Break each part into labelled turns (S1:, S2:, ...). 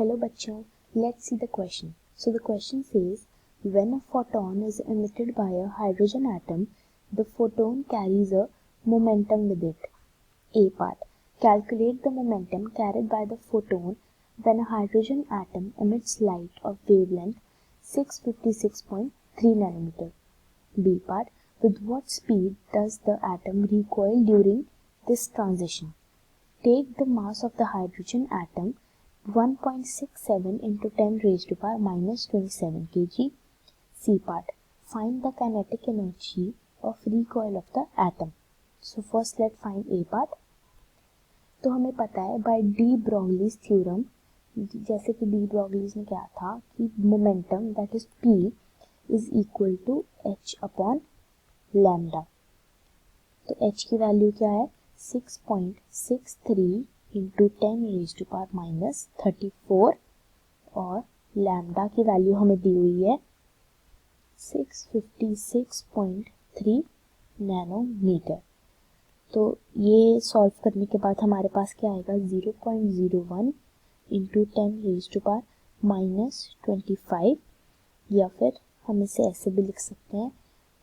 S1: Hello bachcho, let's see the question. So the question says, when a photon is emitted by a hydrogen atom, the photon carries a momentum with it. A part. Calculate the momentum carried by the photon when a hydrogen atom emits light of wavelength 656.3 nanometer. B part. With what speed does the atom recoil during this transition? Take the mass of the hydrogen atom 1.67 into 10 raised to power minus 27 kg. C part. Find the kinetic energy of recoil of the atom. So first let's find A part. तो हमें पता है by D Broglie's theorem, जैसे कि D Broglie's ने क्या था कि momentum that is P is equal to H upon lambda. तो H की वैल्यू क्या है 6.63 into 10 raise to power minus 34 और लैम्डा की वैल्यू हमें दी हुई है 656.3 नैनोमीटर. तो ये सॉल्व करने के बाद हमारे पास क्या आएगा 0.01 into 10 raise to power minus 25, या फिर हम इसे ऐसे भी लिख सकते हैं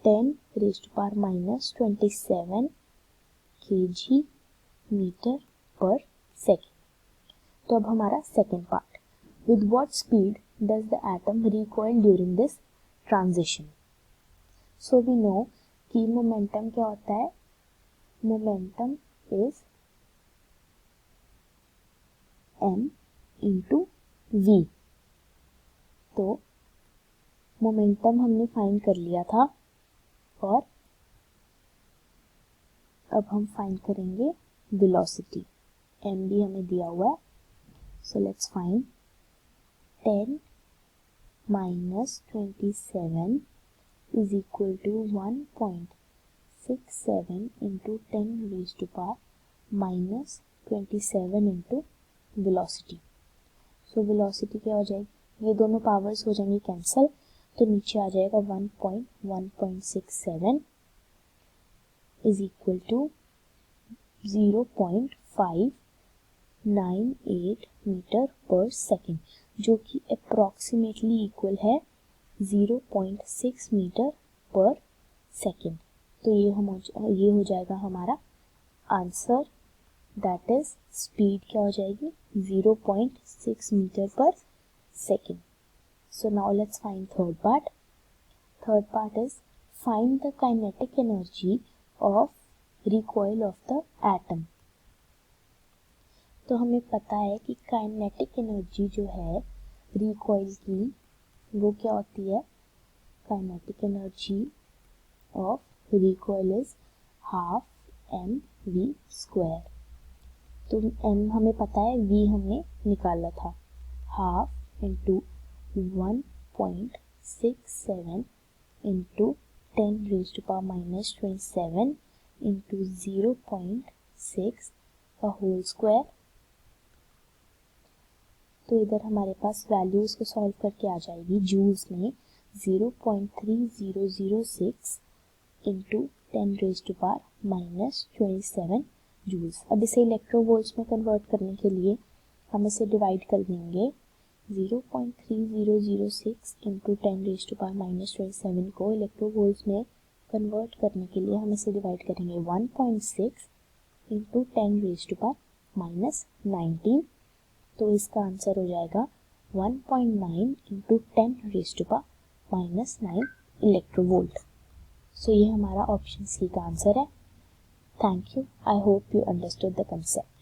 S1: 10 raise to power minus 27 kg metre पर सेकेंड. तो अब हमारा second part, with what speed does the atom recoil during this transition. So we know कि मोमेंटम क्या होता है, momentum is m into v. तो मोमेंटम हमने फाइंड कर लिया था और अब हम फाइंड करेंगे वेलोसिटी. m भी हमें दिया हुआ है. So let's find 10 minus 27 is equal to 1.67 into 10 raise to power minus 27 into velocity. So velocity क्या हो जाएगी, ये दोनों पावर्स हो जाएंगी कैंसिल, तो नीचे आ जाएगा 1.67 इज इक्वल टू 0.598 मीटर पर सेकेंड, जो कि अप्रॉक्सीमेटली इक्वल है 0.6 मीटर पर सेकेंड. तो ये हो जाएगा हमारा आंसर, दैट इज स्पीड क्या हो जाएगी 0.6 मीटर पर second. So now let's find third part. Third part is find the kinetic energy of recoil of the atom. तो हमें पता है कि काइनेटिक एनर्जी जो है रिकॉइल की वो क्या होती है, kinetic energy of recoil is half mv square. तो m हमें पता है, v हमने निकाला था, half into 1.67 into 10 raise to power minus 27 into 0.6 का होल स्क्वायर. तो इधर हमारे पास वैल्यूज को सॉल्व करके आ जाएगी जूल्स में 0.3006 into 10 raise to power minus 27 joules. अब इसे इलेक्ट्रोवोल्ट्स में कन्वर्ट करने के लिए हम इसे डिवाइड कर देंगे. 0.3006 into 10 raise to power minus 27 को इलेक्ट्रोवोल्ट्स में कन्वर्ट करने के लिए हम इसे डिवाइड करेंगे 1.6 into 10 raise to power minus 19. तो इसका आंसर हो जाएगा 1.9 into 10 raise to power minus 9 electronvolt. So ये हमारा ऑप्शन सी का आंसर है. Thank you. I hope you understood the concept.